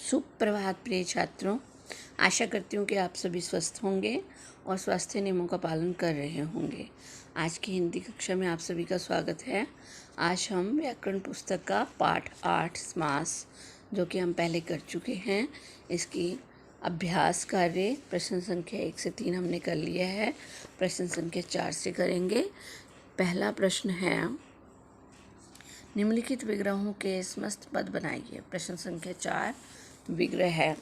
सुप्रभात प्रिय छात्रों। आशा करती हूँ कि आप सभी स्वस्थ होंगे और स्वास्थ्य नियमों का पालन कर रहे होंगे। आज की हिंदी कक्षा में आप सभी का स्वागत है। आज हम व्याकरण पुस्तक का पाठ 8 समास, जो कि हम पहले कर चुके हैं, इसकी अभ्यास कार्य प्रश्न संख्या 1 से 3 हमने कर लिया है। प्रश्न संख्या 4 से करेंगे। पहला प्रश्न है, निम्नलिखित विग्रहों के समस्त पद बनाइए। प्रश्न संख्या 4 विग्रह है,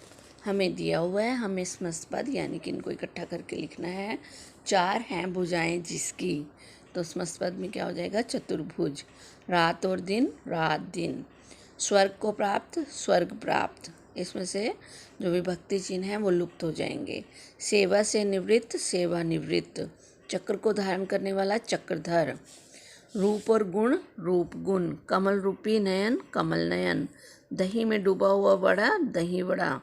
हमें दिया हुआ है, हमें समस्त पद यानी कि इनको इकट्ठा करके लिखना है। 4 हैं भुजाएं जिसकी, तो समस्त पद में क्या हो जाएगा? चतुर्भुज। रात और दिन, रात दिन। स्वर्ग को प्राप्त, स्वर्ग प्राप्त। इसमें से जो विभक्ति चिन्ह है वो लुप्त हो जाएंगे। सेवा से निवृत्त, सेवा निवृत्त। चक्र को धारण करने वाला चक्रधर। रूप और गुण, रूप गुण। कमल रूपी नयन, कमल नयन। दही में डूबा हुआ वड़ा, दही वड़ा।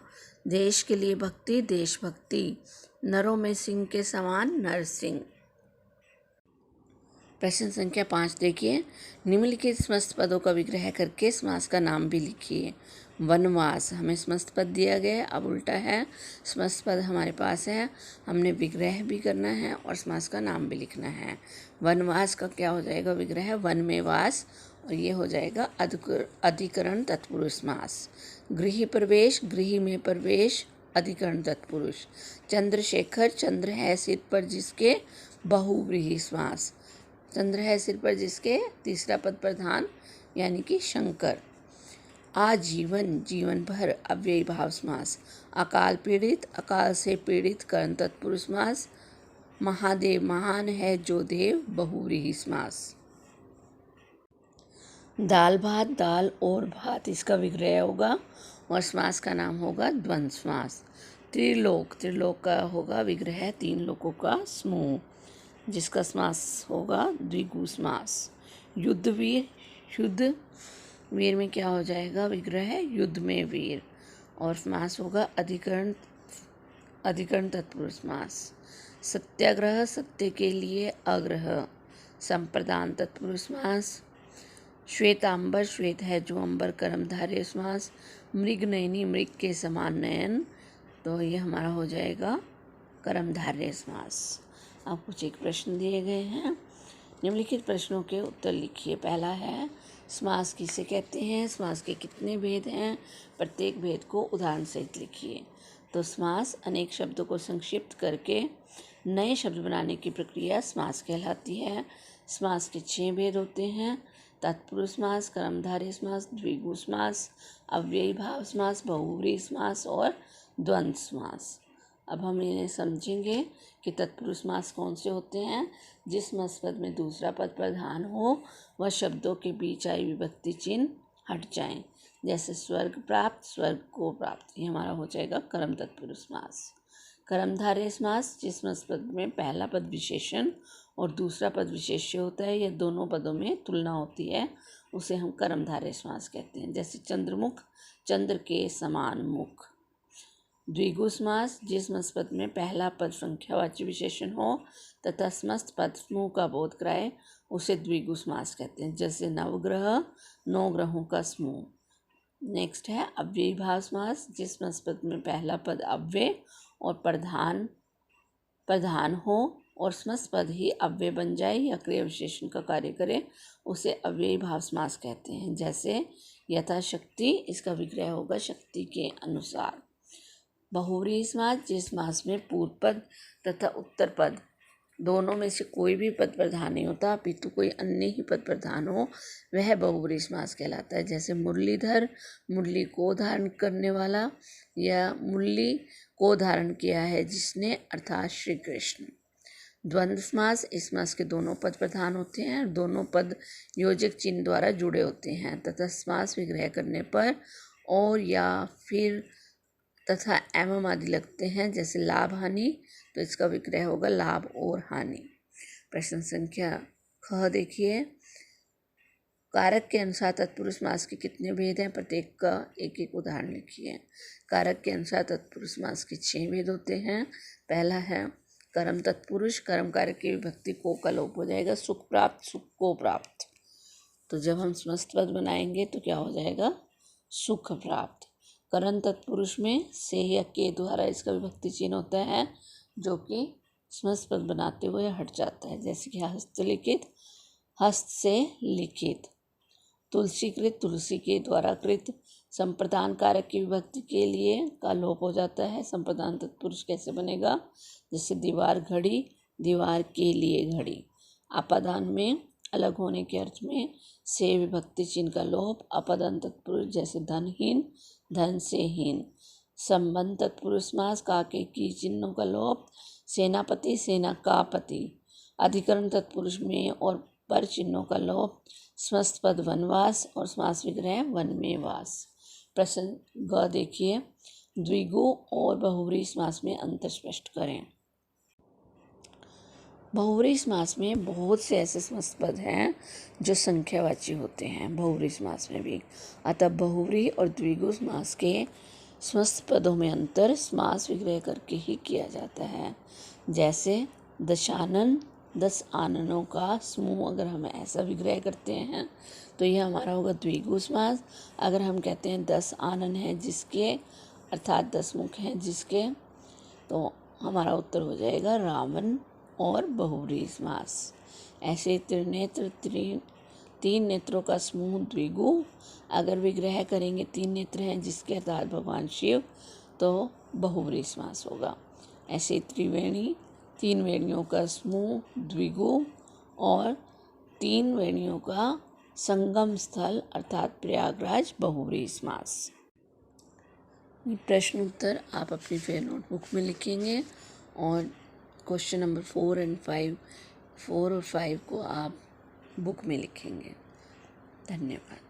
देश के लिए भक्ति, देशभक्ति। नरों में सिंह के समान, नर सिंह। प्रश्न संख्या 5 देखिए, निम्नलिखित समस्त पदों का विग्रह करके समास का नाम भी लिखिए। वनवास, हमें समस्त पद दिया गया है, अब उल्टा है, समस्त पद हमारे पास है, हमने विग्रह भी करना है और समास का नाम भी लिखना है। वनवास का क्या हो जाएगा विग्रह? वन में वास, और ये हो जाएगा अधिकरण तत्पुरुष समास। गृह प्रवेश, गृह में प्रवेश, अधिकरण तत्पुरुष। चंद्रशेखर, चंद्र है सिर पर जिसके, बहुव्रीहि समास। चंद्र है सिर पर जिसके, तीसरा पद प्रधान यानी कि शंकर। आजीवन, जीवन भर, अव्ययी भाव समास। अकाल पीड़ित, अकाल से पीड़ित, कर्ण तत्पुरुष समास। महादेव, महान है जो देव, बहुव्रीहि समास। दाल भात, दाल और भात, इसका विग्रह होगा और समास का नाम होगा द्वंद्व समास। त्रिलोक, त्रिलोक का होगा विग्रह तीन लोकों का समूह, जिसका समास होगा द्विगु समास। युद्धवीर, युद्ध वीर में क्या हो जाएगा विग्रह? युद्ध में वीर, और समास होगा अधिकरण तत्पुरुष समास। सत्याग्रह, सत्य के लिए अग्रह, संप्रदान तत्पुरुष समास। श्वेतांबर, श्वेत है जो अंबर, कर्मधारय समास। मृग नयनी, मृग के समान नयन, तो ये हमारा हो जाएगा कर्मधारय समास। अब कुछ एक प्रश्न दिए गए हैं, निम्नलिखित प्रश्नों के उत्तर लिखिए। पहला है, समास किसे कहते हैं? समास के कितने भेद हैं? प्रत्येक भेद को उदाहरण सहित लिखिए। तो समास अनेक शब्दों को संक्षिप्त करके नए शब्द बनाने की प्रक्रिया समास कहलाती है। समास के 6 भेद होते हैं: तत्पुरुष समास, कर्मधारय समास, द्विगु समास, अव्ययी भाव समास, बहुव्रीहि समास और द्वंद्व समास। अब हम इन्हें समझेंगे कि तत्पुरुष समास कौन से होते हैं। जिस समास पद में दूसरा पद प्रधान हो वह शब्दों के बीच आई विभक्ति चिन्ह हट जाएं, जैसे स्वर्ग प्राप्त, स्वर्ग को प्राप्त, ये हमारा हो जाएगा कर्म तत्पुरुष समास। कर्मधारय समास, जिस समास पद में पहला पद विशेषण और दूसरा पद विशेष्य होता है, यह दोनों पदों में तुलना होती है, उसे हम कर्मधारय समास कहते हैं, जैसे चंद्रमुख, चंद्र के समान मुख। द्विगु समास, जिस समस्त पद में पहला पद संख्यावाची विशेषण हो तथा समस्त पद समूह का बोध कराए, उसे द्विगु समास कहते हैं, जैसे नवग्रह, 9 ग्रहों का समूह। नेक्स्ट है अव्ययी भाव समास, जिस समस्त पद में पहला पद अव्यय और प्रधान हो और समस्त पद ही अव्यय बन जाए या क्रिया विशेषण का कार्य करे, उसे अव्ययी भाव समास कहते हैं, जैसे यथाशक्ति, इसका विग्रह होगा शक्ति के अनुसार। बहुव्रीहि समास, जिस समास में पूर्व पद तथा उत्तर पद दोनों में से कोई भी पद प्रधान नहीं होता अपितु कोई अन्य ही पद प्रधान हो, वह बहुव्रीहि समास कहलाता है, जैसे मुरलीधर, मुरली को धारण करने वाला, या मुरली को धारण किया है जिसने, अर्थात श्री कृष्ण। द्वंद्व समास, इस समास के दोनों पद प्रधान होते हैं और दोनों पद योजक चिन्ह द्वारा जुड़े होते हैं तथा समास विग्रह करने पर और या फिर तथा एवं आदि लगते हैं, जैसे लाभ हानि, तो इसका विग्रह होगा लाभ और हानि। प्रश्न संख्या ख देखिए, कारक के अनुसार तत्पुरुष समास के कितने भेद हैं? प्रत्येक का एक एक उदाहरण लिखिए। कारक के अनुसार तत्पुरुष समास के 6 भेद होते हैं। पहला है कर्म तत्पुरुष, कर्म कारक की विभक्ति को का लोप हो जाएगा, सुख प्राप्त, सुख को प्राप्त, तो जब हम समस्त पद बनाएंगे तो क्या हो जाएगा? सुख प्राप्त। करण तत्पुरुष में से या के द्वारा इसका विभक्ति चिन्ह होता है, जो कि समस्त पद बनाते हुए हट जाता है, जैसे कि हस्तलिखित, हस्त से लिखित। तुलसीकृत, तुलसी के द्वारा कृत। संप्रदान कारक की विभक्ति के लिए का लोप हो जाता है। संप्रदान तत्पुरुष कैसे बनेगा? जैसे दीवार घड़ी, दीवार के लिए घड़ी। आपादान में अलग होने के अर्थ में से विभक्ति चिन्ह का लोप। आपादान तत्पुरुष जैसे धनहीन, धन से हीन। संबंध तत्पुरुष समास काके की चिन्हों का लोप। सेनापति, सेना का पति। अधिकरण तत्पुरुष में और पर चिन्हों का लोप। समस्त पद वनवास और समास विग्रह वन में वास। प्रश्न ग देखिए, द्विगु और बहुव्रीहि समास में अंतर स्पष्ट करें। बहुव्रीहि समास में बहुत से ऐसे समस्त पद हैं जो संख्यावाची होते हैं, बहुव्रीहि समास में भी। अतः बहुव्रीहि और द्विगु समास के समस्त पदों में अंतर समास विग्रह करके ही किया जाता है। जैसे दशानन, 10 आननों का समूह, अगर हम ऐसा विग्रह करते हैं तो यह हमारा होगा द्विगु समास। अगर हम कहते हैं 10 आनन हैं जिसके, अर्थात 10 मुख हैं जिसके, तो हमारा उत्तर हो जाएगा रावण और बहुव्रीहि समास। ऐसे त्रिनेत्र, तीन नेत्रों का समूह द्विगु। अगर विग्रह करेंगे 3 नेत्र हैं जिसके, अर्थात भगवान शिव, तो बहुव्रीहि समास होगा। ऐसे त्रिवेणी, 3 वेणियों का समूह द्विगु और 3 वेणियों का संगम स्थल अर्थात प्रयागराज बहुव्रीहि समास। ये प्रश्न उत्तर आप अपनी फेयर नोटबुक में लिखेंगे और क्वेश्चन नंबर 4 और 5 को आप बुक में लिखेंगे। धन्यवाद।